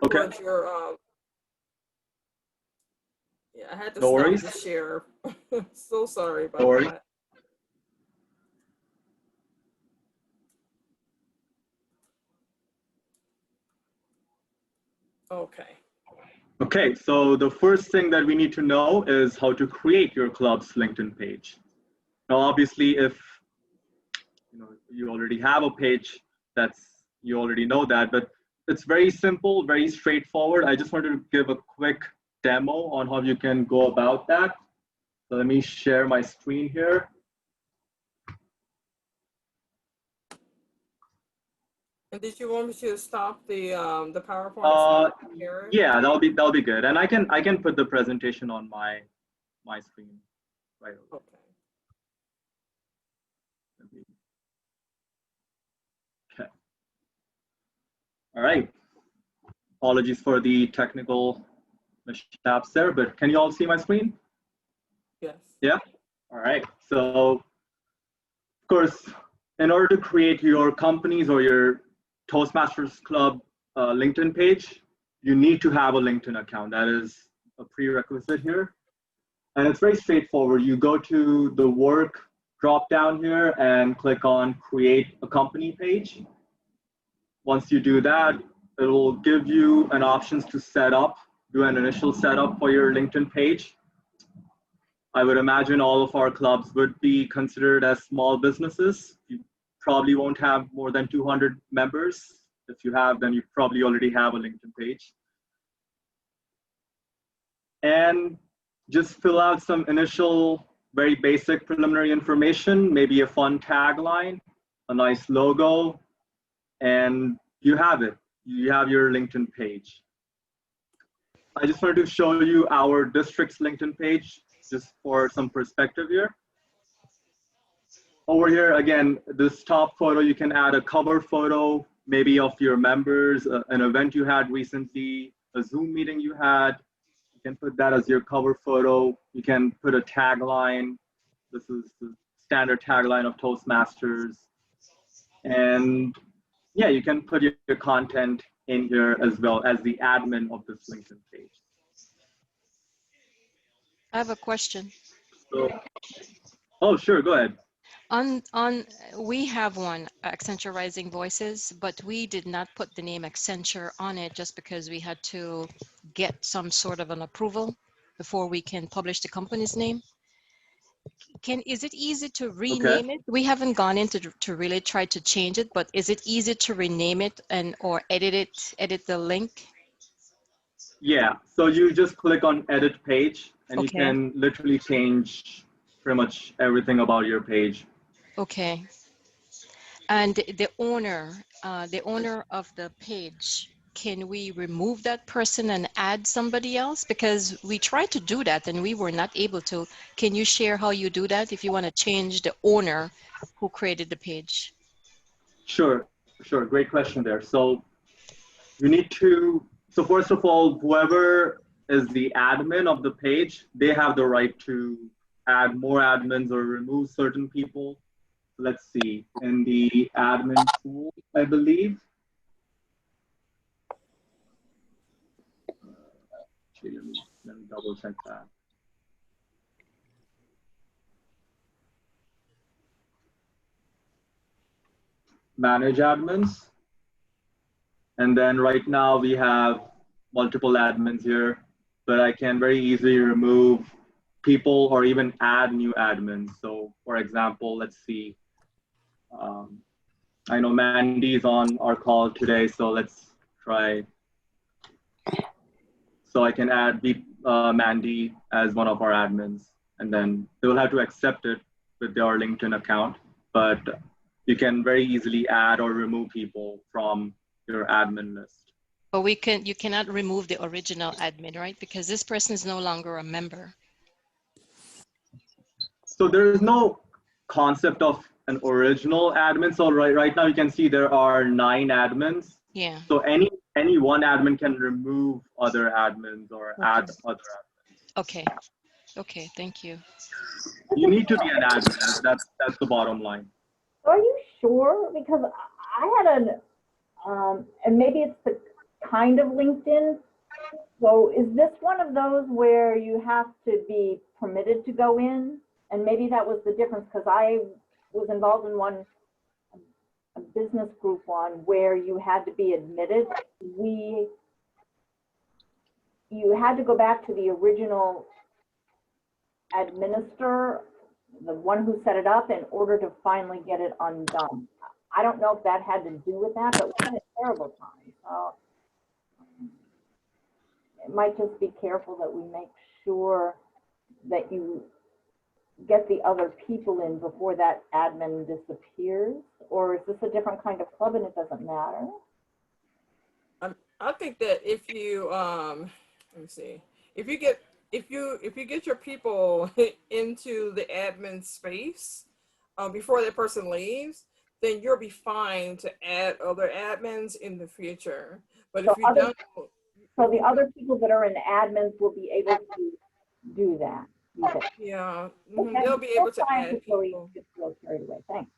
Okay. towards your, yeah, I had to No stop worries. the share. So sorry No about worries. that. Okay. Okay, so the first thing that we need to know is how to create your club's LinkedIn page. Now, obviously, if you already have a page, you already know that, but it's very simple, very straightforward. I just wanted to give a quick demo on how you can go about that. So let me share my screen here. And did you want me to stop the PowerPoint? Yeah, that'll be good. And I can put the presentation on my screen right over. Okay. Okay. All right. Apologies for the technical mishaps there, but can you all see my screen? Yes. Yeah. All right. So, of course, in order to create your company's or your Toastmasters Club LinkedIn page, you need to have a LinkedIn account. That is a prerequisite here. And it's very straightforward. You go to the work drop down here and click on create a company page. Once you do that, it will give you an options to set up, do an initial setup for your LinkedIn page. I would imagine all of our clubs would be considered as small businesses. You probably won't have more than 200 members. If you have, then you probably already have a LinkedIn page. And just fill out some initial, very basic preliminary information, maybe a fun tagline, a nice logo, and you have it. You have your LinkedIn page. I just wanted to show you our district's LinkedIn page, just for some perspective here. Over here, again, this top photo, you can add a cover photo, maybe of your members, an event you had recently, a Zoom meeting you had. You can put that as your cover photo. You can put a tagline. This is the standard tagline of Toastmasters. And yeah, you can put your content in here as well as the admin of this LinkedIn page. I have a question. So, oh, sure, go ahead. We have one, Accenture Rising Voices, but we did not put the name Accenture on it just because we had to get some sort of an approval before we can publish the company's name. Is it easy to rename it? We haven't gone into to really try to change it, but is it easy to rename it or edit the link? Yeah, so you just click on edit page and you can literally change pretty much everything about your page. Okay. And the owner of the page, can we remove that person and add somebody else? Because we tried to do that and we were not able to. Can you share how you do that if you want to change the owner who created the page? Sure. Great question there. So you need to, so first of all, whoever is the admin of the page, they have the right to add more admins or remove certain people. Let's see, in the admin tool, I believe. Actually, let me double check that. Manage admins. And then right now we have multiple admins here, but I can very easily remove people or even add new admins. So for example, let's see. I know Mandy's on our call today, so let's try. So I can add Mandy as one of our admins, and then they will have to accept it with their LinkedIn account. But you can very easily add or remove people from your admin list. But you cannot remove the original admin, right? Because this person is no longer a member. So there is no concept of an original admin. So right now you can see there are 9 admins. Yeah. So any one admin can remove other admins or add other admins. Okay. Okay, thank you. You need to be an admin. That's the bottom line. Are you sure? Because I had and maybe it's kind of LinkedIn. So is this one of those where you have to be permitted to go in? And maybe that was the difference, because I was involved in one, a business group one, where you had to be admitted. You had to go back to the original administrator, the one who set it up, in order to finally get it undone. I don't know if that had to do with that, but we had a terrible time. So it might just be careful that we make sure that you get the other people in before that admin disappears. Or is this a different kind of club and it doesn't matter? I think that if you let me see, if you get your people into the admin space before that person leaves, then you'll be fine to add other admins in the future. But So if you don't, so the other people that are in admins will be able to do that. yeah, Okay. they'll be able to Trying add really people. get a little carried away. Thanks.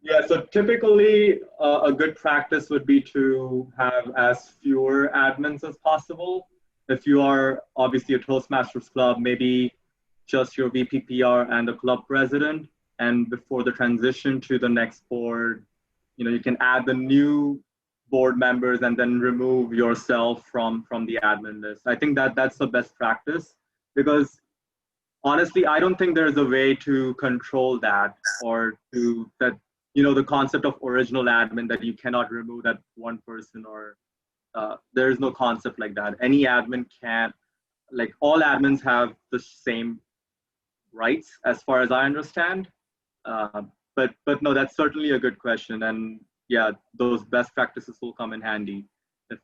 Yeah, so typically a good practice would be to have as fewer admins as possible. If you are obviously a Toastmasters club, maybe just your VPPR and a club president. And before the transition to the next board, you can add the new board members and then remove yourself from the admin list. I think that's the best practice, because honestly, I don't think there's a way to control that, or to that, the concept of original admin, that you cannot remove that one person, or there's no concept like that. Any admin can, like, all admins have the same rights as far as I understand. But no, that's certainly a good question. And yeah, those best practices will come in handy if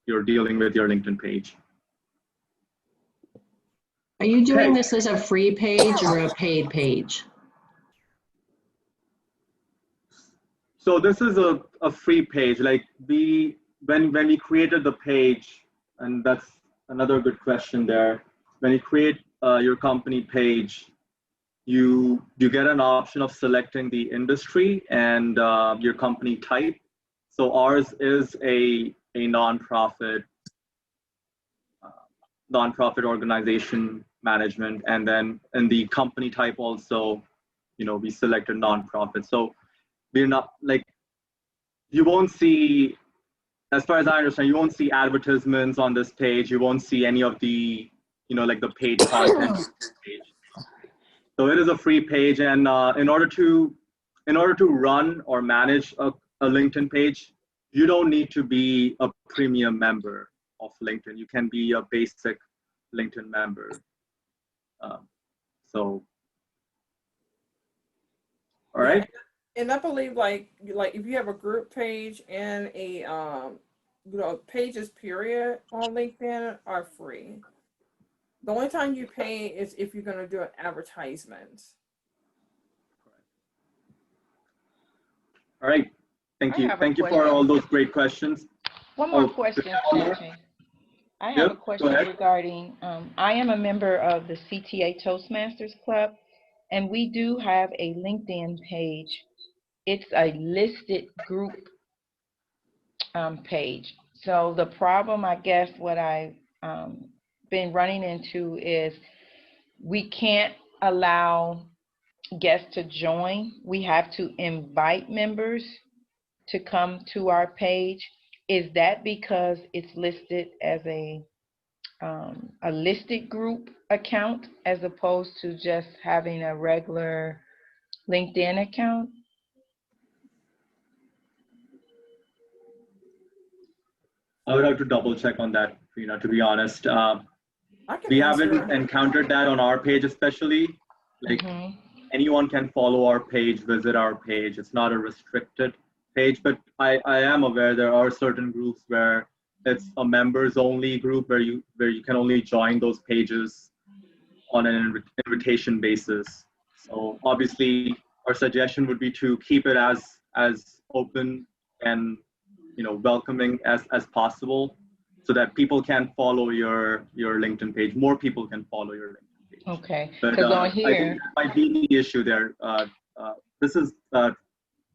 you're dealing with your LinkedIn page. Are you doing this as a free page or a paid page? So this is a free page. Like when we created the page, and that's another good question there. When you create your company page, you get an option of selecting the industry and your company type. So ours is a nonprofit organization management, and then in the company type also, we selected nonprofit. So we're not, like, you won't see, as far as I understand, you won't see advertisements on this page. You won't see any of the, like the paid content page. So it is a free page, and in order to run or manage a LinkedIn page, you don't need to be a premium member of LinkedIn. You can be a basic LinkedIn member. So, all right. And I believe like if you have a group page and a pages period on LinkedIn are free. The only time you pay is if you're going to do an advertisement. All right. Thank you. Thank you for all those great questions. One more question. I have a question regarding, I am a member of the CTA Toastmasters Club, and we do have a LinkedIn page. It's a listed group page. So the problem, I guess, what I've been running into is we can't allow guests to join. We have to invite members to come to our page. Is that because it's listed as a listed group account as opposed to just having a regular LinkedIn account? I would have to double check on that, to be honest. We haven't encountered that on our page, especially. Like, anyone can follow our page, visit our page. It's not a restricted page, but I am aware there are certain groups where it's a members only group where you can only join those pages on an invitation basis. So obviously our suggestion would be to keep it as open and welcoming as possible, so that people can follow your LinkedIn page. More people can follow your LinkedIn page. Okay. But on here, I think that might be the issue there. This is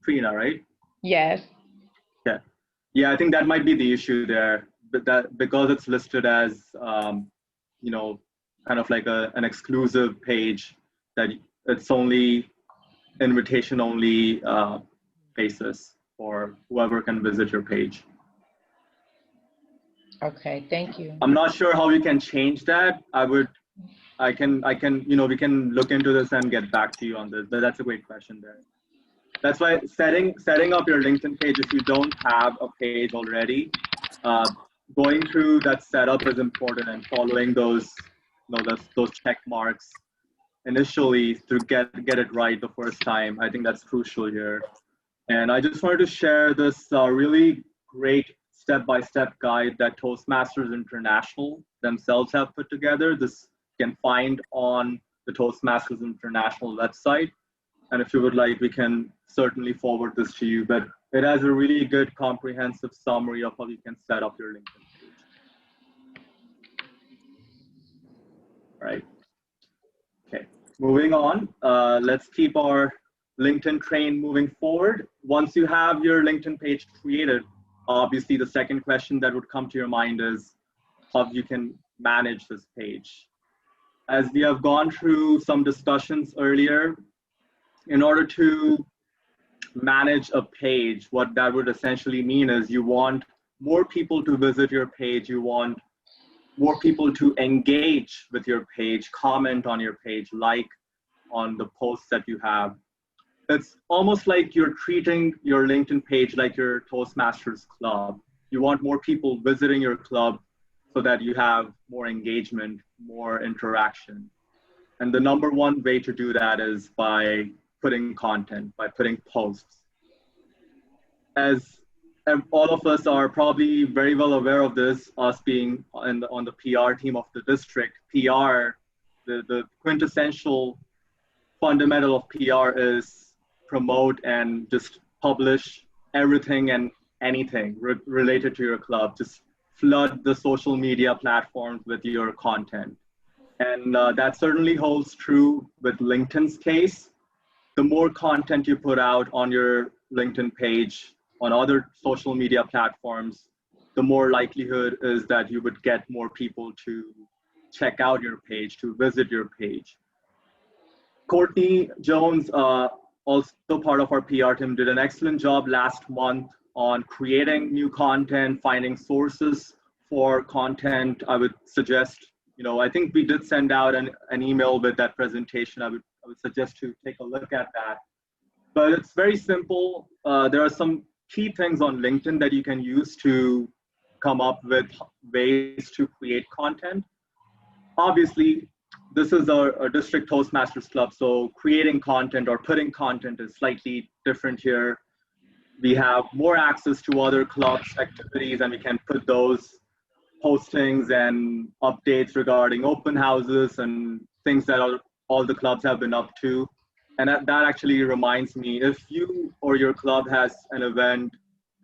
Trina, right? Yes. Yeah, I think that might be the issue there, but that because it's listed as, you know, kind of like an exclusive page, that it's only invitation only basis for whoever can visit your page. Okay, thank you. I'm not sure how we can change that. I can, you know, we can look into this and get back to you on this, but that's a great question there. That's why setting up your LinkedIn page, if you don't have a page already, going through that setup is important, and following those, you know, those check marks initially to get it right the first time. I think that's crucial here. And I just wanted to share this really great step-by-step guide that Toastmasters International themselves have put together. This you can find on the Toastmasters International website. And if you would like, we can certainly forward this to you. But it has a really good comprehensive summary of how you can set up your LinkedIn page. All right. Okay, moving on. Let's keep our LinkedIn train moving forward. Once you have your LinkedIn page created, obviously the second question that would come to your mind is how you can manage this page. As we have gone through some discussions earlier, in order to manage a page, what that would essentially mean is you want more people to visit your page, you want more people to engage with your page, comment on your page, like on the posts that you have. It's almost like you're treating your LinkedIn page like your Toastmasters club. You want more people visiting your club so that you have more engagement, more interaction. And the number one way to do that is by putting content, by putting posts. As all of us are probably very well aware of this, us being on the PR team of the district, PR, the quintessential fundamental of PR is promote and just publish everything and anything related to your club. Just flood the social media platforms with your content. And that certainly holds true with LinkedIn's case. The more content you put out on your LinkedIn page, on other social media platforms, the more likelihood is that you would get more people to check out your page, to visit your page. Courtney Jones, also part of our PR team, did an excellent job last month on creating new content, finding sources for content. I would suggest, you know, I think we did send out an email with that presentation. I would suggest to take a look at that. But it's very simple. There are some key things on LinkedIn that you can use to come up with ways to create content. Obviously, this is a district Toastmasters club, so creating content or putting content is slightly different here. We have more access to other clubs' activities, and we can put those postings and updates regarding open houses and things that all the clubs have been up to. And that actually reminds me, if you or your club has an event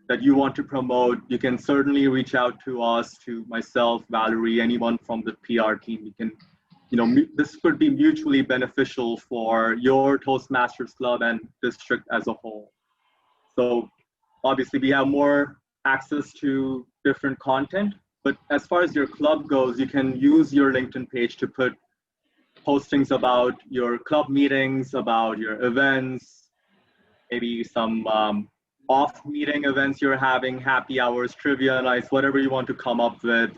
that you want to promote, you can certainly reach out to us, to myself, Valerie, anyone from the PR team. We can, you know, this could be mutually beneficial for your Toastmasters club and district as a whole. So obviously we have more access to different content, but as far as your club goes, you can use your LinkedIn page to put postings about your club meetings, about your events, maybe some off-meeting events you're having, happy hours, trivia nights, whatever you want to come up with,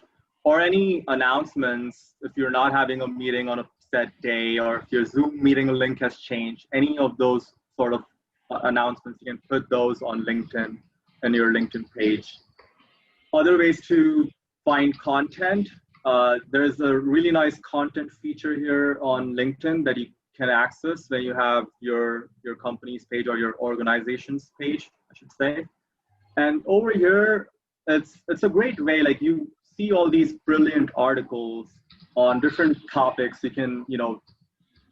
or any announcements if you're not having a meeting on a set day, or if your Zoom meeting link has changed, any of those sort of announcements, you can put those on LinkedIn and your LinkedIn page. Other ways to find content. There's a really nice content feature here on LinkedIn that you can access when you have your company's page or your organization's page, I should say. And over here, it's a great way, like you see all these brilliant articles on different topics. You can, you know,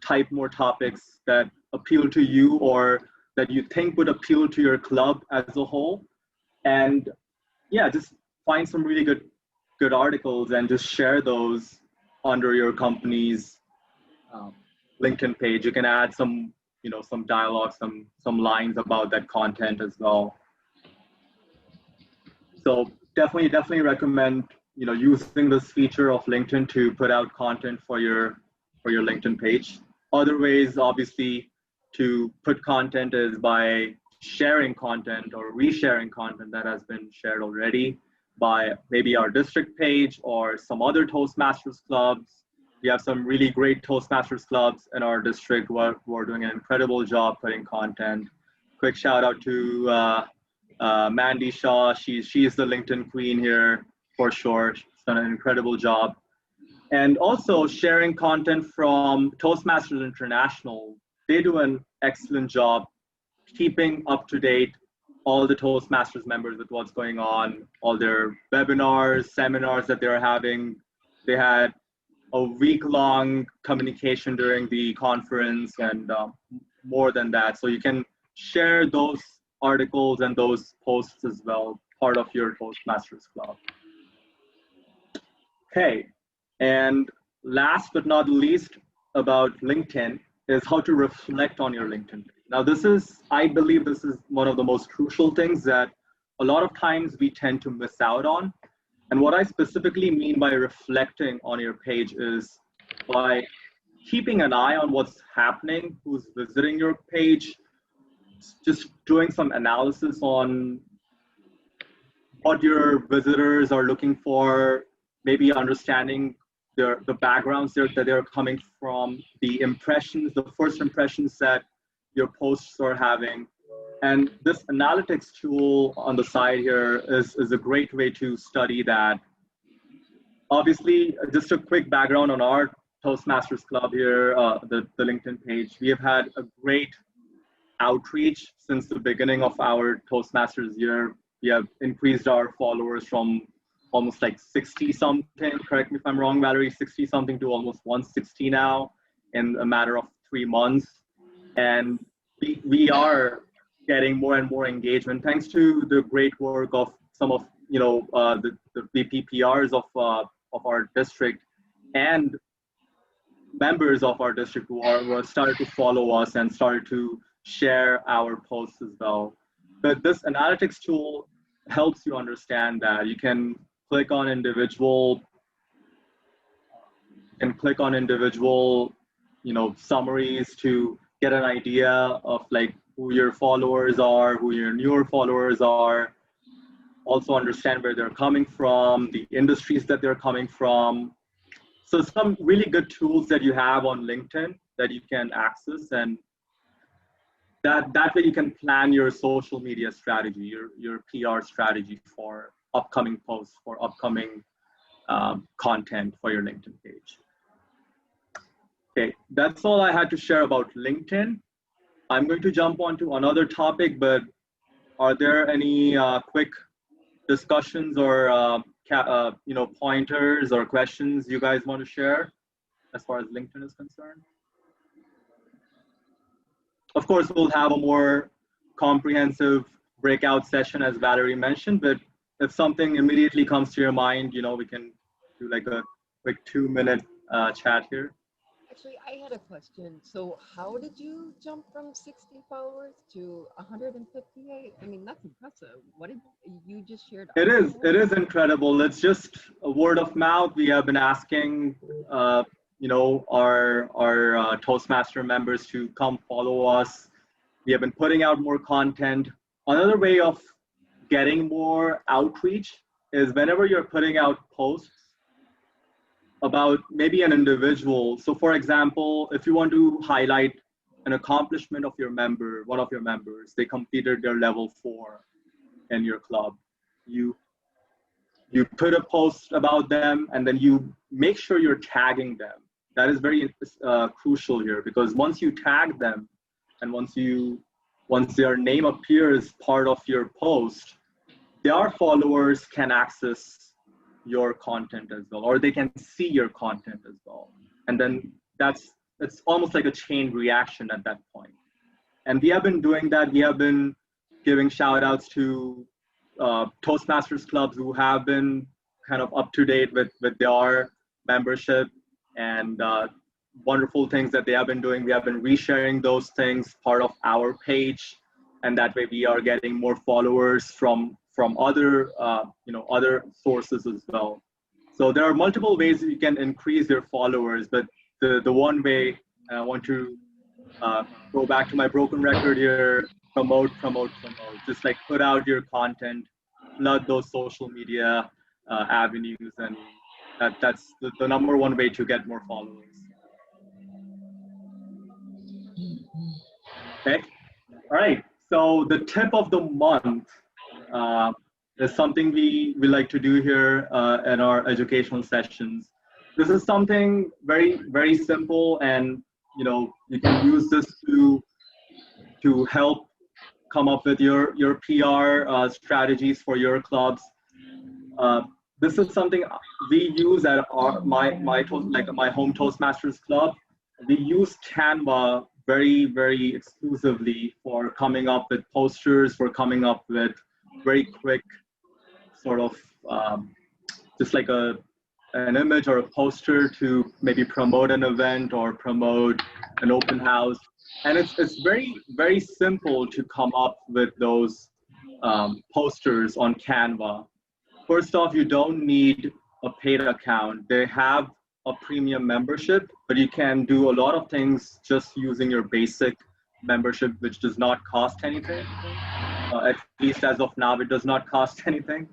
type more topics that appeal to you or that you think would appeal to your club as a whole. And yeah, just find some really good articles and just share those under your company's LinkedIn page. You can add some, you know, some dialogue, some lines about that content as well. So definitely recommend, using this feature of LinkedIn to put out content for your LinkedIn page. Other ways, obviously, to put content is by sharing content or resharing content that has been shared already by maybe our district page or some other Toastmasters clubs. We have some really great Toastmasters clubs in our district who are doing an incredible job putting content. Quick shout out to Mandy Shaw. She's the LinkedIn queen here for sure. She's done an incredible job. And also sharing content from Toastmasters International. They do an excellent job keeping up to date all the Toastmasters members with what's going on, all their webinars, seminars that they're having. They had a week-long communication during the conference and more than that. So you can share those articles and those posts as well, part of your Toastmasters club. Okay, and last but not least about LinkedIn is how to reflect on your LinkedIn page. Now I believe this is one of the most crucial things that a lot of times we tend to miss out on. And what I specifically mean by reflecting on your page is by keeping an eye on what's happening, who's visiting your page, just doing some analysis on what your visitors are looking for, maybe understanding the backgrounds that they're coming from, the first impressions that your posts are having. And this analytics tool on the side here is a great way to study that. Obviously, just a quick background on our Toastmasters Club here, the LinkedIn page. We have had a great outreach since the beginning of our Toastmasters year. We have increased our followers from almost like 60 something, correct me if I'm wrong, Valerie, 60 something to almost 160 now in a matter of 3 months. And we are getting more and more engagement thanks to the great work of some of the VPPRs of our district and members of our district who started to follow us and started to share our posts as well. But this analytics tool helps you understand that. You can click on individual summaries to get an idea of like who your followers are, who your newer followers are. Also understand where they're coming from, the industries that they're coming from. So some really good tools that you have on LinkedIn that you can access, and that way you can plan your social media strategy, your PR strategy for upcoming posts, for upcoming content for your LinkedIn page. Okay, that's all I had to share about LinkedIn. I'm going to jump on to another topic, but are there any quick discussions or pointers or questions you guys want to share as far as LinkedIn is concerned? Of course, we'll have a more comprehensive breakout session, as Valerie mentioned, but if something immediately comes to your mind, we can do like a quick 2-minute chat here. Actually, I had a question. So how did you jump from 60 followers to 158? I mean, that's impressive. What did you just shared? It is incredible. It's just a word of mouth. We have been asking, our Toastmaster members to come follow us. We have been putting out more content. Another way of getting more outreach is whenever you're putting out posts about maybe an individual. So for example, if you want to highlight an accomplishment of your member, one of your members, they completed their level 4 in your club. You put a post about them and then you make sure you're tagging them. That is very crucial here, because once you tag them and once their name appears part of your post, their followers can access your content as well, or they can see your content as well. And then it's almost like a chain reaction at that point. And we have been doing that. We have been giving shout outs to Toastmasters clubs who have been kind of up to date with their membership and wonderful things that they have been doing. We have been resharing those things part of our page, and that way we are getting more followers from from other other sources as well. So there are multiple ways that you can increase your followers, but the one way I want to go back to my broken record here, promote. Just like put out your content, flood those social media avenues, and that's the number one way to get more followers. Okay, all right. So the tip of the month is something we like to do here in our educational sessions. This is something very simple, and you can use this to help come up with your PR strategies for your clubs. This is something we use at my home Toastmasters club. We use Canva very exclusively for coming up with posters, for coming up with very quick sort of just like an image or a poster to maybe promote an event or promote an open house. And it's very simple to come up with those posters on Canva. First off, you don't need a paid account. They have a premium membership, but you can do a lot of things just using your basic membership, which does not cost anything. At least as of now, it does not cost anything.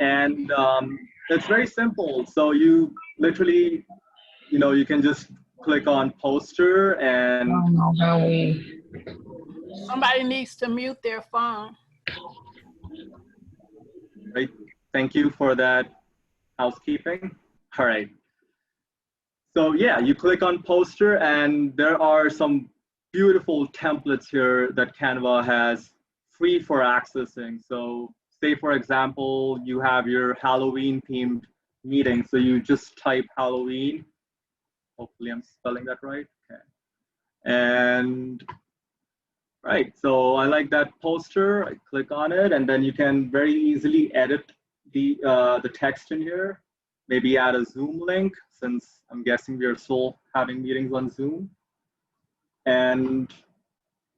And it's very simple. So you literally, you can just click on poster and somebody needs to mute their phone. Right. Thank you for that housekeeping. All right. So yeah, you click on poster, and there are some beautiful templates here that Canva has free for accessing. So say, for example, you have your Halloween themed meeting. So you just type Halloween. Hopefully I'm spelling that right. Okay. And right, so I like that poster. I click on it, and then you can very easily edit the text in here. Maybe add a Zoom link, since I'm guessing we are still having meetings on Zoom. And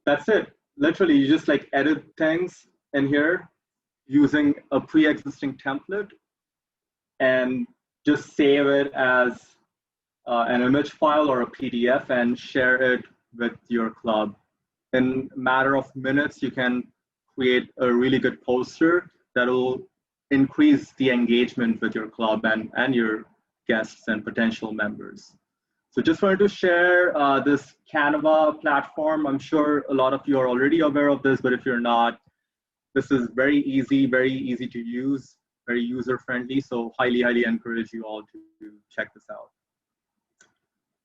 that's it. Literally, you just like edit things in here using a pre-existing template, and just save it as an image file or a PDF and share it with your club. In a matter of minutes, you can create a really good poster that will increase the engagement with your club and your guests and potential members. So just wanted to share this Canva platform. I'm sure a lot of you are already aware of this, but if you're not, this is very easy to use, very user-friendly. So highly encourage you all to check this out.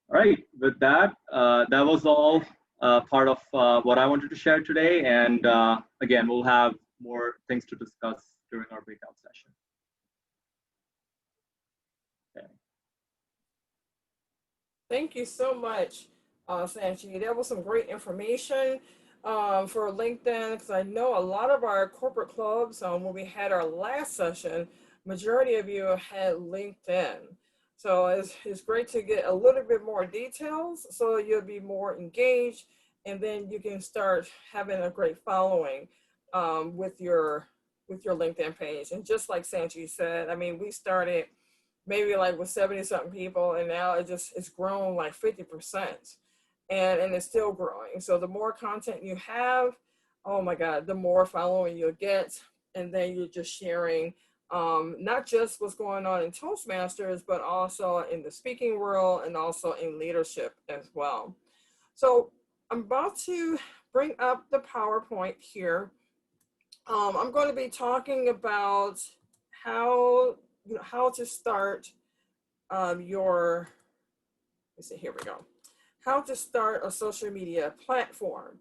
All right, with that, that was all part of what I wanted to share today. And again, we'll have more things to discuss during our breakout session. Okay. Thank you so much, Sanchi. That was some great information for LinkedIn, because I know a lot of our corporate clubs, when we had our last session, majority of you had LinkedIn. So it's great to get a little bit more details so you'll be more engaged, and then you can start having a great following with your LinkedIn page. And just like Sanchi said, I mean, we started maybe like with 70 something people, and now it's grown like 50%, and it's still growing. So the more content you have, oh my God, the more following you'll get. And then you're just sharing not just what's going on in Toastmasters, but also in the speaking world and also in leadership as well. So I'm about to bring up the PowerPoint here. I'm going to be talking about how to start your, let's see, here we go. How to start a social media platform.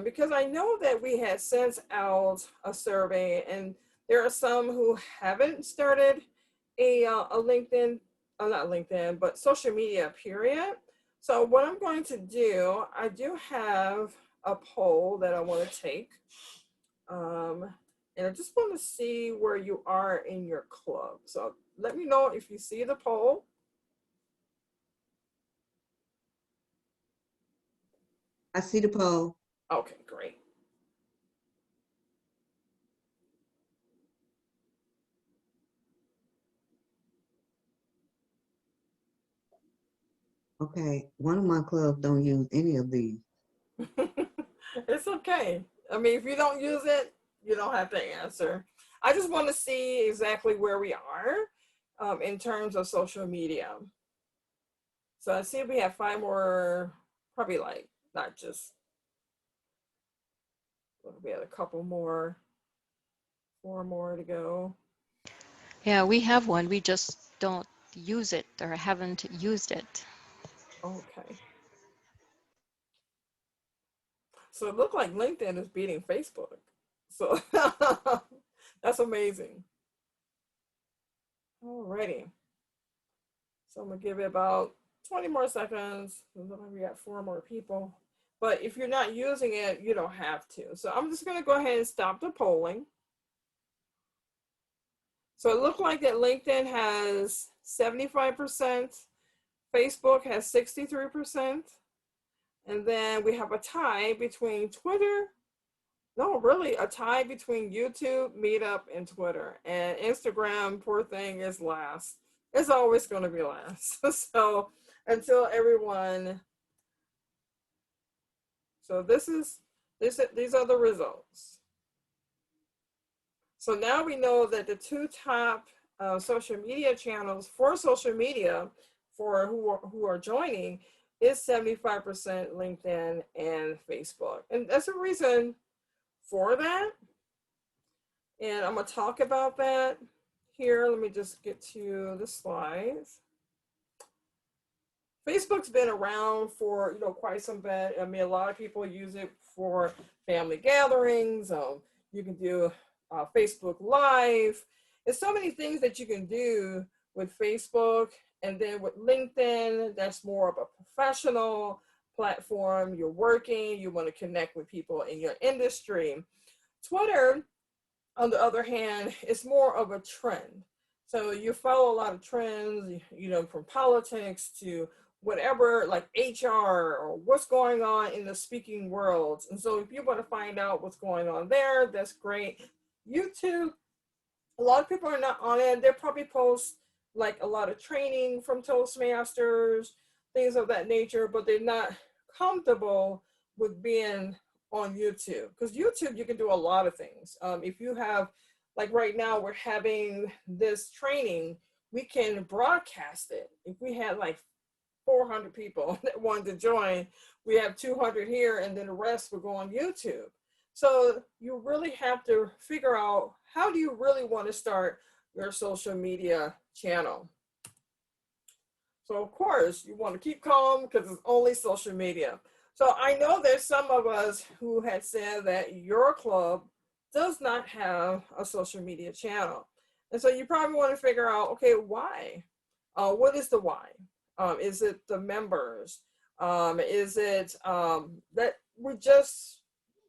Because I know that we had sent out a survey, and there are some who haven't started a LinkedIn, not LinkedIn, but social media, period. So what I'm going to do, I do have a poll that I want to take. And I just want to see where you are in your club. So let me know if you see the poll. I see the poll. Okay, great. Okay, one of my clubs don't use any of these. It's okay. I mean, if you don't use it, you don't have to answer. I just want to see exactly where we are in terms of social media. So I see we have 5 more, probably like not just, we had a couple more, 4 more to go. Yeah, we have one. We just don't use it or haven't used it. Okay. So it looked like LinkedIn is beating Facebook. So that's amazing. Alrighty. So I'm gonna give it about 20 more seconds. We got 4 more people. But if you're not using it, you don't have to. So I'm just gonna go ahead and stop the polling. So it looked like that LinkedIn has 75%, Facebook has 63%, and then we have a tie between Twitter. No, really, a tie between YouTube, Meetup, and Twitter. And Instagram, poor thing, is last. It's always going to be last. So until everyone. So these are the results. So now we know that the 2 top social media channels for social media for who are joining is 75% LinkedIn and Facebook. And that's a reason for that. And I'm going to talk about that here. Let me just get to the slides. Facebook's been around for quite some bit. I mean, a lot of people use it for family gatherings. You can do Facebook Live. There's so many things that you can do with Facebook. And then with LinkedIn, that's more of a professional platform. You're working, you want to connect with people in your industry. Twitter, on the other hand, is more of a trend. So you follow a lot of trends, from politics to whatever, like HR or what's going on in the speaking world. And so if you want to find out what's going on there, that's great. YouTube, a lot of people are not on it. They probably post like a lot of training from Toastmasters, things of that nature, but they're not comfortable with being on YouTube. Because YouTube, you can do a lot of things. If you have, like right now, we're having this training, we can broadcast it. If we had like 400 people that wanted to join, we have 200 here, and then the rest will go on YouTube. So you really have to figure out, how do you really want to start your social media channel? So of course you want to keep calm because it's only social media. So I know there's some of us who had said that your club does not have a social media channel. And so you probably want to figure out, okay, why? What is the why? Is it the members? Is it that we just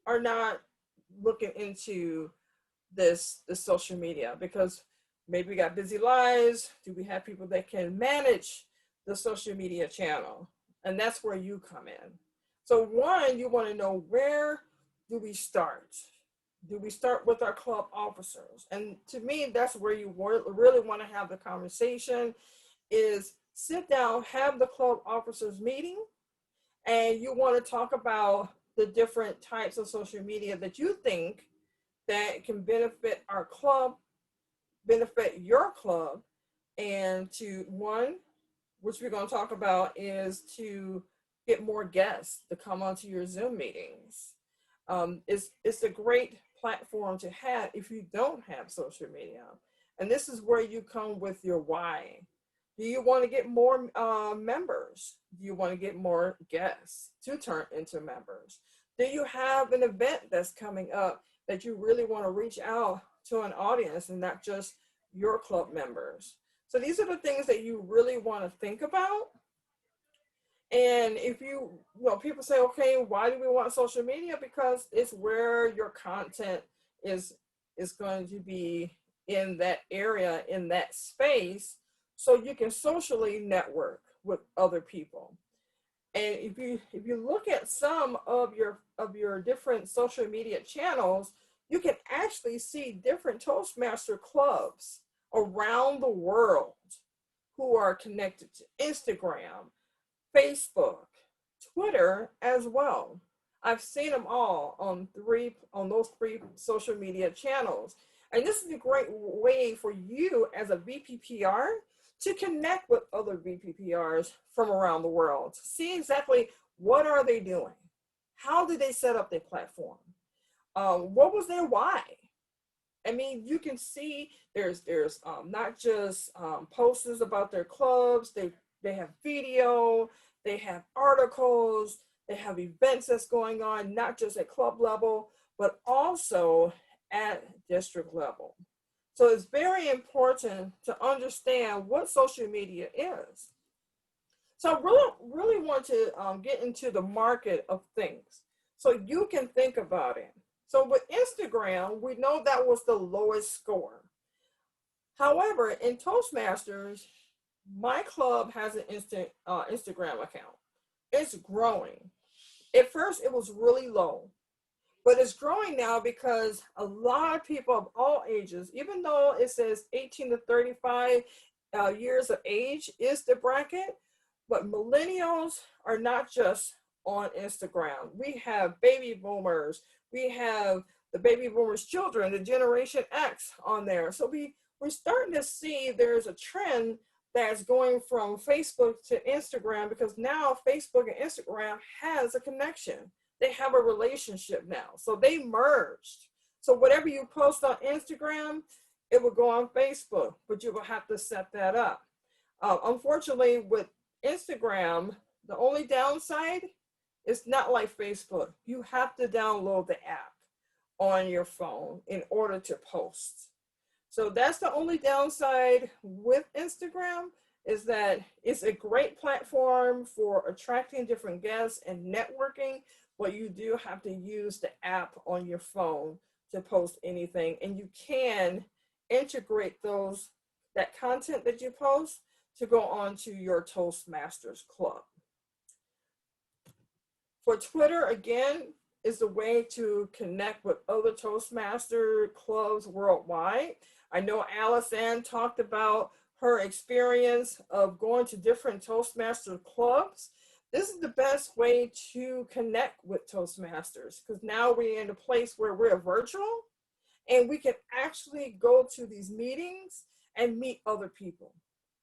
are not looking into this social media because maybe we got busy lives? Do we have people that can manage the social media channel? And that's where you come in. So one, you want to know, where do we start? Do we start with our club officers? And to me, that's where you really want to have the conversation, is sit down, have the club officers meeting, and you want to talk about the different types of social media that you think that can benefit our club, benefit your club. And to one, which we're going to talk about, is to get more guests to come onto your Zoom meetings. It's a great platform to have if you don't have social media. And this is where you come with your why. Do you want to get more members? Do you want to get more guests to turn into members? Do you have an event that's coming up that you really want to reach out to an audience and not just your club members? So these are the things that you really want to think about. And if people say, okay, why do we want social media? Because it's where your content is going to be, in that area, in that space, so you can socially network with other people. And if you look at some of your different social media channels, you can actually see different Toastmaster clubs around the world who are connected to Instagram, Facebook, Twitter as well. I've seen them all on those three social media channels. And this is a great way for you as a VPPR to connect with other VPPRs from around the world. See exactly what are they doing? How did they set up their platform? What was their why? I mean, you can see there's not just posters about their clubs. They have video, they have articles, they have events that's going on, not just at club level, but also at district level. So it's very important to understand what social media is. So I really want to get into the market of things so you can think about it. So with Instagram, we know that was the lowest score. However, in Toastmasters, my club has an Instagram account. It's growing. At first, it was really low, but it's growing now because a lot of people of all ages, even though it says 18 to 35 years of age is the bracket, but millennials are not just on Instagram. We have baby boomers. We have the baby boomers' children, the Generation X on there. So we're starting to see there's a trend that's going from Facebook to Instagram because now Facebook and Instagram has a connection. They have a relationship now. So they merged. So whatever you post on Instagram, it will go on Facebook, but you will have to set that up. Unfortunately, with Instagram, the only downside is not like Facebook. You have to download the app on your phone in order to post. So that's the only downside with Instagram, is that it's a great platform for attracting different guests and networking, but you do have to use the app on your phone to post anything. And you can integrate that content that you post to go on to your Toastmasters club. For Twitter, again, is a way to connect with other Toastmaster clubs worldwide. I know Allison talked about her experience of going to different Toastmaster clubs. This is the best way to connect with Toastmasters because now we're in a place where we're virtual and we can actually go to these meetings and meet other people.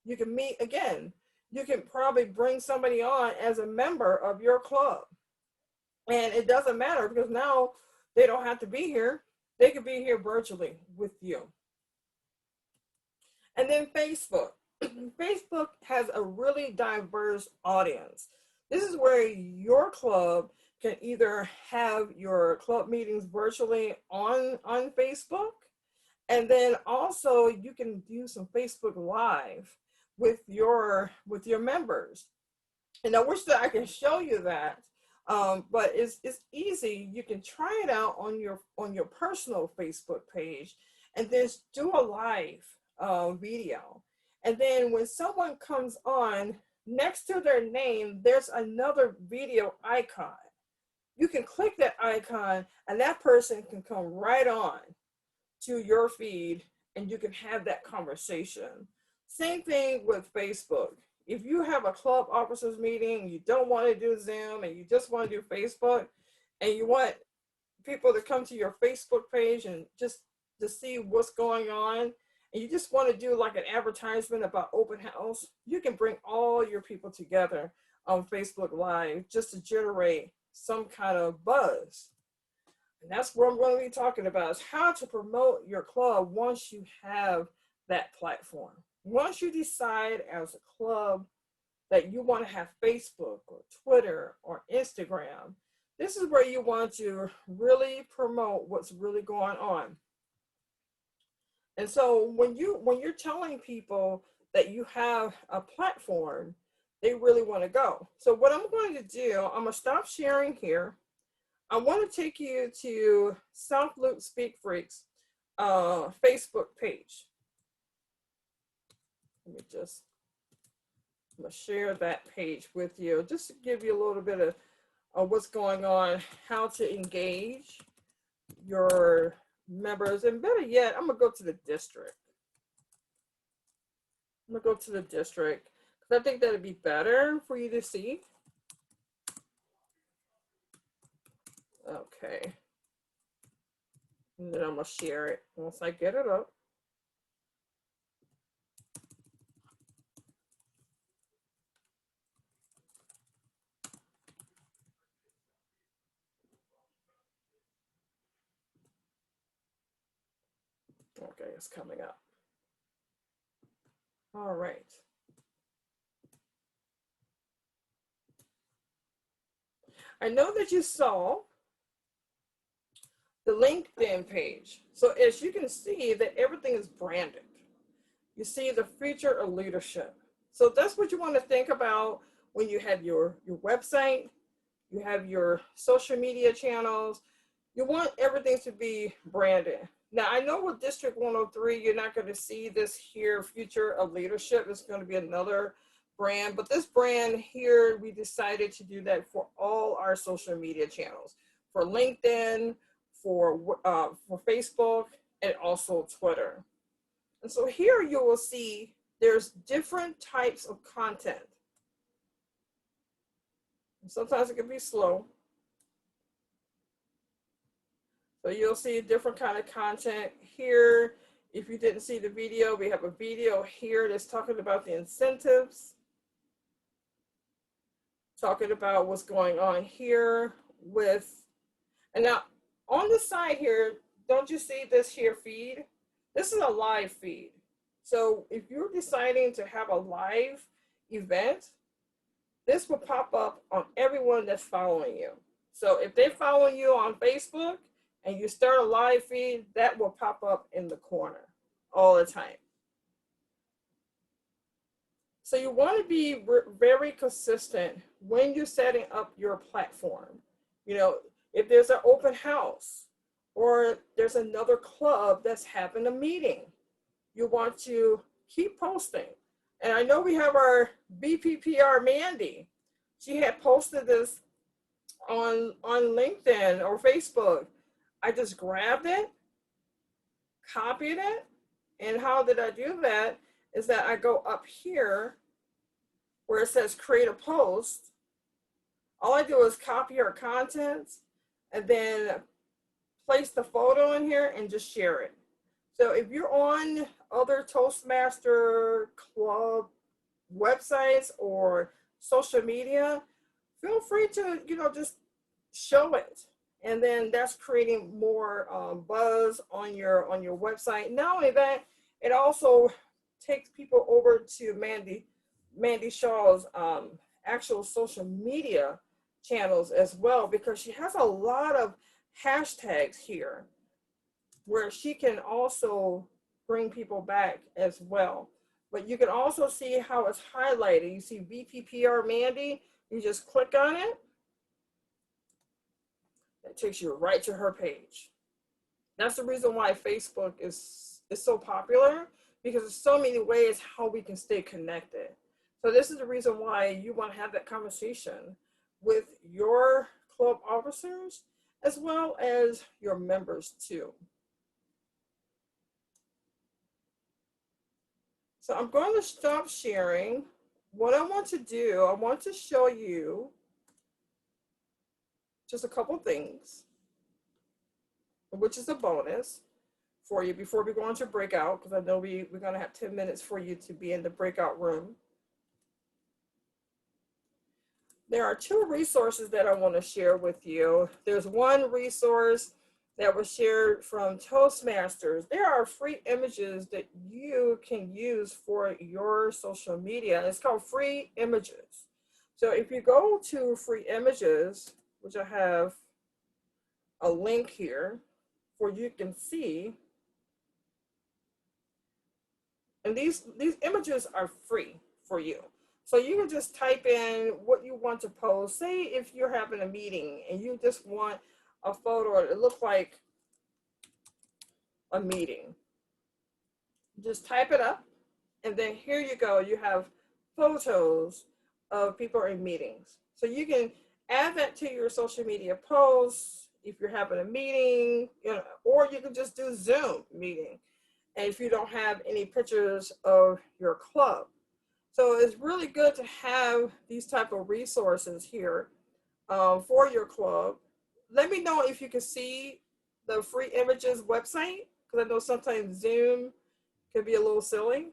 You can meet, again, you can probably bring somebody on as a member of your club. And it doesn't matter because now they don't have to be here. They could be here virtually with you. And then Facebook. Facebook has a really diverse audience. This is where your club can either have your club meetings virtually on Facebook, and then also you can do some Facebook Live with your members. And I wish that I can show you that. But it's easy. You can try it out on your personal Facebook page and then do a live video. And then when someone comes on, next to their name, there's another video icon. You can click that icon and that person can come right on to your feed and you can have that conversation. Same thing with Facebook. If you have a club officers meeting, you don't want to do Zoom and you just want to do Facebook and you want people to come to your Facebook page and just to see what's going on, and you just want to do like an advertisement about open house, you can bring all your people together on Facebook Live just to generate some kind of buzz. And that's what I'm going to be talking about, is how to promote your club once you have that platform. Once you decide as a club that you want to have Facebook or Twitter or Instagram, this is where you want to really promote what's really going on. And so when you're telling people that you have a platform, they really want to go. So what I'm going to do, I'm going to stop sharing here. I want to take you to South Loop Speak Freaks Facebook page. I'm going to share that page with you, just to give you a little bit of what's going on, how to engage your members, and better yet, I'm going to go to the district. I'm going to go to the district I think that'd be better for you to see. Okay. And then I'm gonna share it once I get it up. Okay, it's coming up. All right. I know that you saw the LinkedIn page. So as you can see that everything is branded. You see the future of leadership. So that's what you want to think about when you have your website, you have your social media channels. You want everything to be branded. Now, I know with District 103, you're not going to see this here, Future of Leadership. It's going to be another brand, but this brand here, we decided to do that for all our social media channels, for LinkedIn, for Facebook, and also Twitter. And so here you will see there's different types of content. Sometimes it can be slow. So you'll see a different kind of content here. If you didn't see the video, we have a video here that's talking about the incentives, talking about what's going on here with, and now on the side here, don't you see this here feed? This is a live feed. So if you're deciding to have a live event, this will pop up on everyone that's following you. So if they're following you on Facebook and you start a live feed, that will pop up in the corner all the time. So you want to be very consistent when you're setting up your platform. You know, if there's an open house or there's another club that's having a meeting, you want to keep posting. And I know we have our VPPR Mandy. She had posted this on LinkedIn or Facebook. I just grabbed it, copied it, and how did I do that is that I go up here where it says create a post. All I do is copy her contents and then place the photo in here and just share it. So if you're on other Toastmaster club websites or social media, feel free to, just show it. And then that's creating more buzz on your website. Not only that, it also takes people over to Mandy Shaw's actual social media channels as well, because she has a lot of hashtags here where she can also bring people back as well. But you can also see how it's highlighted. You see VPPR Mandy, you just click on it. It takes you right to her page. That's the reason why Facebook is so popular, because there's so many ways how we can stay connected. So this is the reason why you want to have that conversation with your club officers as well as your members too. So I'm going to stop sharing. What I want to do, I want to show you just a couple things, which is a bonus for you before we go into breakout, because I know we're going to have 10 minutes for you to be in the breakout room. There are two resources that I want to share with you. There's one resource that was shared from Toastmasters. There are free images that you can use for your social media. It's called Free Images. So if you go to Free Images, which I have a link here for you can see, and these images are free for you. So you can just type in what you want to post. Say if you're having a meeting and you just want a photo that looks like a meeting. Just type it up, and then here you go. You have photos of people in meetings. So you can add that to your social media posts if you're having a meeting, or you can just do Zoom meeting. And if you don't have any pictures of your club. So it's really good to have these type of resources here for your club. Let me know if you can see the free images website, because I know sometimes Zoom can be a little silly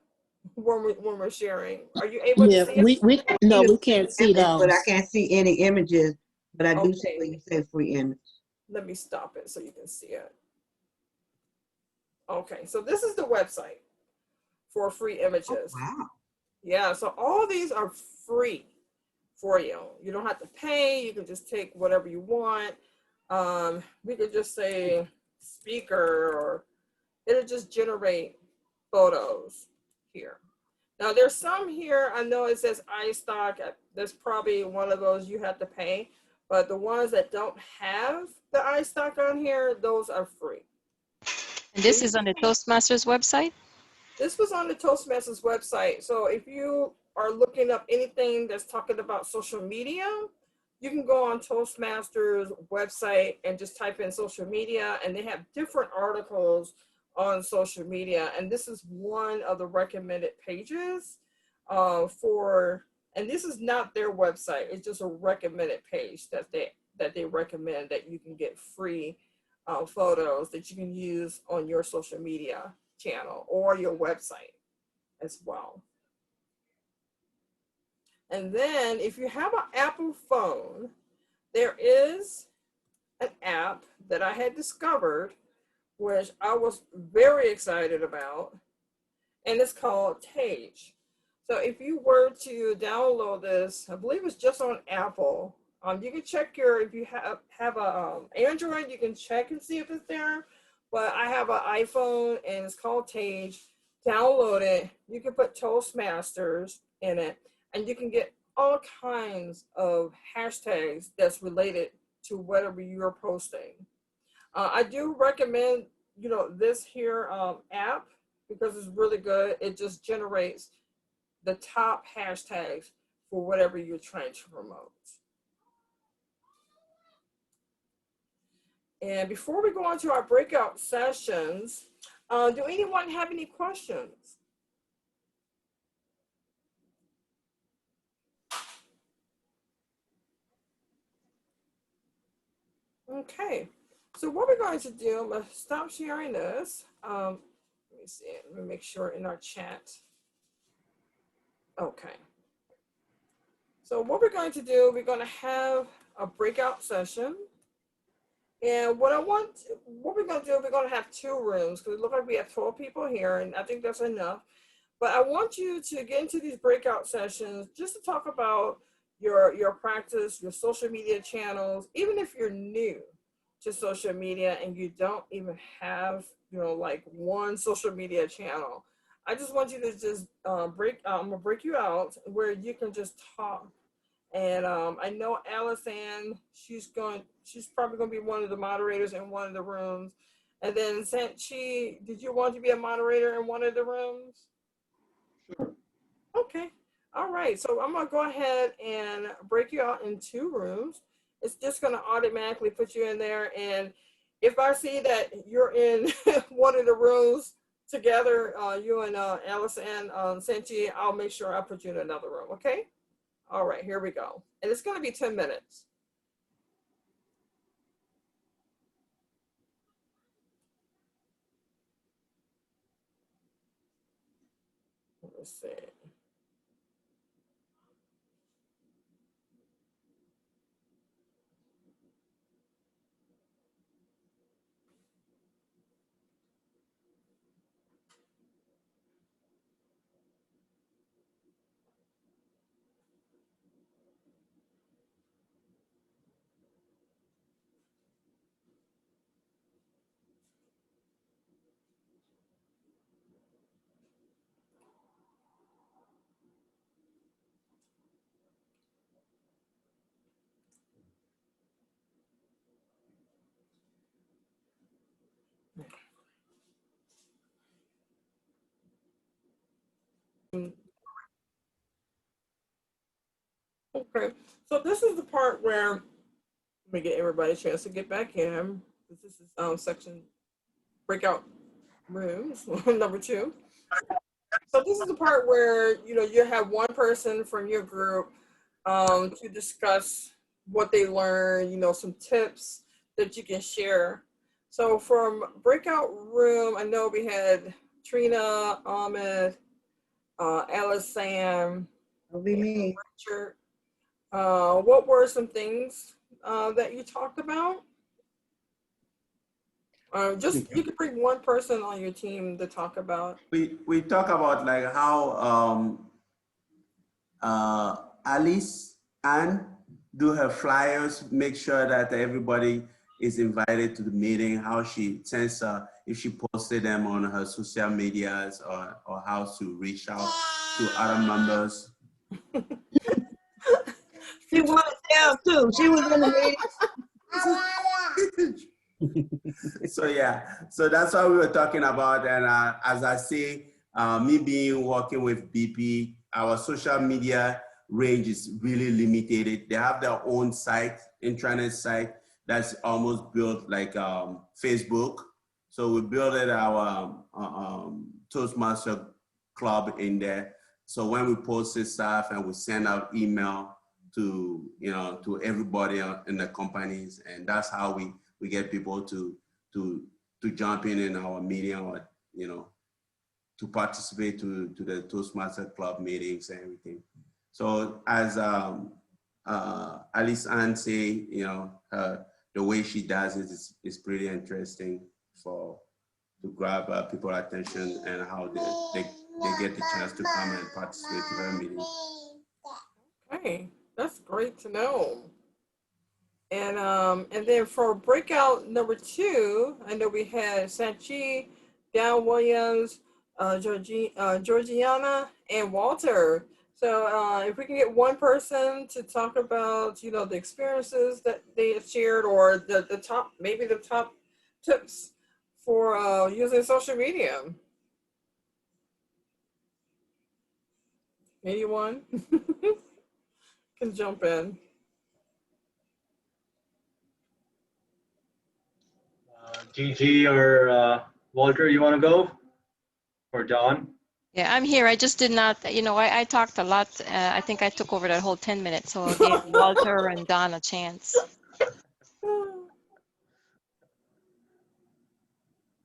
when we're sharing. Are you able to Yeah, see it? we can't see But I those. can't see any images, but I do see Okay, where you say free image. let me stop it so you can see it. Okay, so this is the website for free Oh, images. wow. Yeah, so all these are free for you. You don't have to pay. You can just take whatever you want. We could just say speaker, or it'll just generate photos here. Now there's some here, I know it says iStock. That's probably one of those you have to pay, but the ones that don't have the iStock on here, those are free. And this is on the Toastmasters website? This was on the Toastmasters website. So if you are looking up anything that's talking about social media, you can go on Toastmasters website and just type in social media, and they have different articles on social media. And this is one of the recommended pages and this is not their website. It's just a recommended page that they recommend that you can get free photos that you can use on your social media channel or your website as well. And then if you have an Apple phone, there is an app that I had discovered, which I was very excited about, and it's called Tage. So if you were to download this, I believe it's just on Apple. You can check if you have a Android, you can check and see if it's there. But I have an iPhone and it's called Tage. Download it. You can put Toastmasters in it, and you can get all kinds of hashtags that's related to whatever you're posting. I do recommend, this here app, because it's really good. It just generates the top hashtags for whatever you're trying to promote. And before we go on to our breakout sessions, do anyone have any questions? Okay, so what we're going to do, I'm going to stop sharing this. Let me see, let me make sure in our chat. Okay. So what we're going to do, we're going to have a breakout session. And what we're going to do, we're going to have 2 rooms, because it looks like we have 12 people here, and I think that's enough. But I want you to get into these breakout sessions just to talk about your practice, your social media channels, even if you're new to social media and you don't even have, like one social media channel. I just want you to just I'm gonna break you out where you can just talk. And I know Allison, she's probably gonna be one of the moderators in one of the rooms. And then Sanchi, did you want to be a moderator in one of the rooms? Sure. Okay. All right. So I'm going to go ahead and break you out in 2 rooms. It's just going to automatically put you in there. And if I see that you're in one of the rooms together, you and Alice and Sanchi, I'll make sure I put you in another room. Okay. All right. Here we go. And it's going to be 10 minutes. Let's see. Okay. So this is the part where, let me get everybody a chance to get back in. This is section breakout rooms number 2. So this is the part where, you know, you have one person from your group to discuss what they learned, you know, some tips that you can share. So from breakout room, I know we had Trina, Ahmed, Alice, Sam, It'll be me. Richard. What were some things that you talked about? Just you could bring one person on your team to talk about. We talk about like how Alice Ann do her flyers, make sure that everybody is invited to the meeting, how she sends if she posted them on her social medias or how to reach out to other members. She wanted down too. She was in the meeting. So yeah, so that's what we were talking about. And as I say, me being working with BP, our social media range is really limited. They have their own site, intranet site that's almost built like Facebook. So we built our Toastmaster club in there. So when we post this stuff and we send out email to, you know, to everybody in the companies, and that's how we get people to jump in our meeting, or, you know, to participate to the Toastmaster club meetings and everything. So as Alice Ann say, you know, the way she does it is pretty interesting to grab people's attention and how they get the chance to come and participate in our meetings. Okay, that's great to know. And then for breakout number 2, I know we had Sanchi, Dal Williams, Georgiana, and Walter. So if we can get one person to talk about, you know, the experiences that they have shared, or the top tips for using social media. Anyone can jump in. Gigi or Walter, you want to go? Or John? Yeah, I'm here. I just did not, you know, I talked a lot. I think I took over that whole 10 minutes. So I'll give Walter and Don a chance.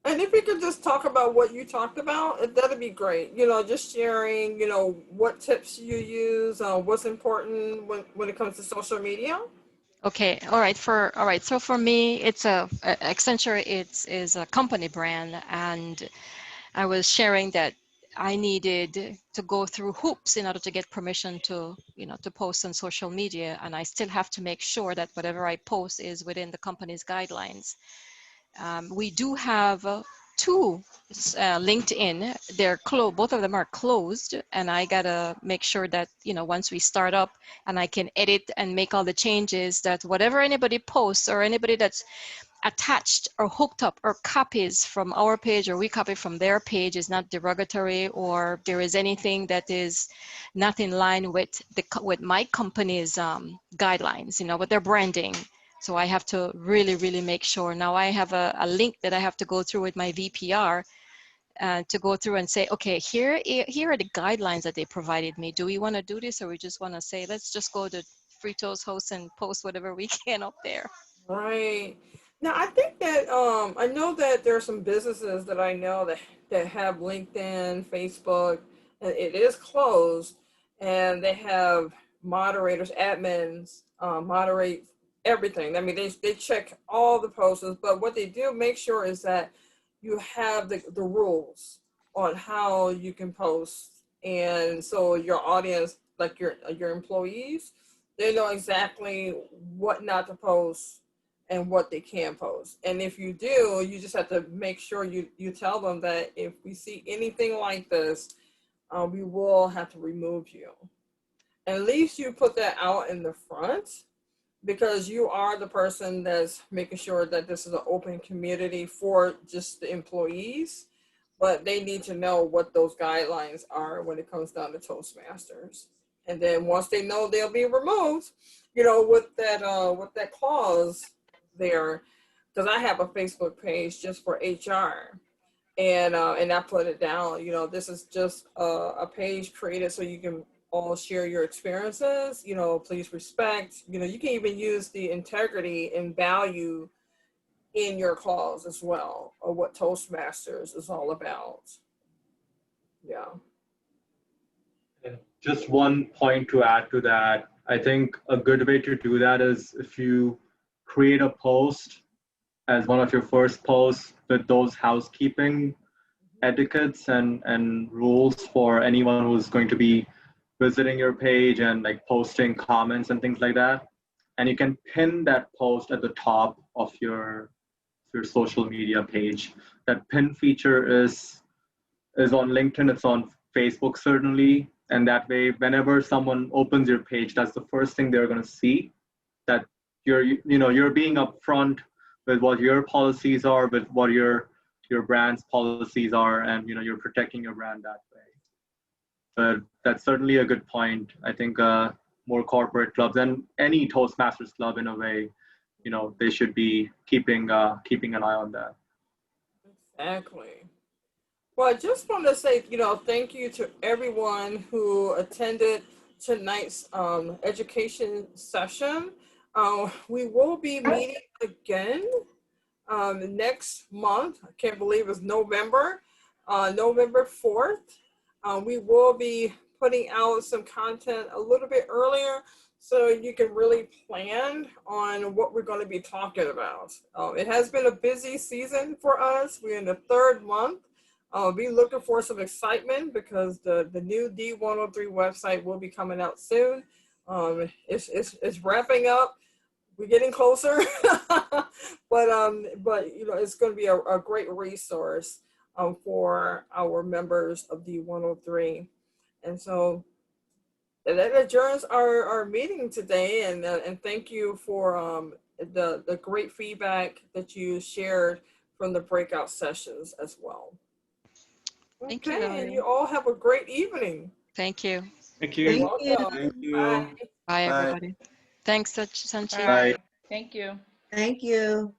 And if you could just talk about what you talked about, that'd be great. You know, just sharing, you know, what tips you use, what's important when it comes to social media. Okay, all right. So for me, it's Accenture. Is a company brand, and I was sharing that I needed to go through hoops in order to get permission to, you know, to post on social media, and I still have to make sure that whatever I post is within the company's guidelines. We do have 2 LinkedIn. They're closed. Both of them are closed, and I gotta make sure that, you know, once we start up and I can edit and make all the changes, that whatever anybody posts or anybody that's attached or hooked up or copies from our page or we copy from their page is not derogatory, or there is anything that is not in line with my company's guidelines, you know, with their branding. So I have to really make sure. Now I have a link that I have to go through with my VPR to go through and say, okay, here are the guidelines that they provided me. Do we want to do this, or we just want to say, let's just go to Fritos host and post whatever we can up there? Right. Now, I think that I know that there are some businesses that I know that have LinkedIn, Facebook, and it is closed, and they have moderators, admins, moderate everything. I mean, they check all the posts, but what they do make sure is that you have the rules on how you can post, and so your audience, like your employees, they know exactly what not to post and what they can post. And if you do, you just have to make sure you tell them that if we see anything like this, we will have to remove you. At least you put that out in the front, because you are the person that's making sure that this is an open community for just the employees, but they need to know what those guidelines are when it comes down to Toastmasters. And then once they know they'll be removed, you know, with that clause there, because I have a Facebook page just for HR, and I put it down. You know, this is just a page created so you can all share your experiences. You know, please respect. You know, you can even use the integrity and value in your clause as well, of what Toastmasters is all about. Yeah. And just one point to add to that, I think a good way to do that is if you create a post as one of your first posts with those housekeeping etiquettes and rules for anyone who's going to be visiting your page and like posting comments and things like that. And you can pin that post at the top of your social media page. That pin feature is on LinkedIn, it's on Facebook certainly. And that way, whenever someone opens your page, that's the first thing they're going to see, that you're being upfront with what your policies are, with what your brand's policies are, and you're protecting your brand that way. But that's certainly a good point. I think more corporate clubs and any Toastmasters club in a way, they should be keeping an eye on that. Exactly. Well, I just want to say, thank you to everyone who attended tonight's education session. We will be meeting again next month. I can't believe it's November, November 4th. We will be putting out some content a little bit earlier so you can really plan on what we're going to be talking about. It has been a busy season for us. We're in the 3rd month. Be looking for some excitement because the new D103 website will be coming out soon. It's wrapping up. We're getting closer, but it's going to be a great resource for our members of D103, and so that adjourns our meeting today. And thank you for the great feedback that you shared from the breakout sessions as well. Thank you, Okay, and Valerie. you all have a great evening. Thank you. Thank you. You're welcome. Thank you. Bye. Bye, everybody. Thanks, Sanchi. Bye. Thank you. Thank you.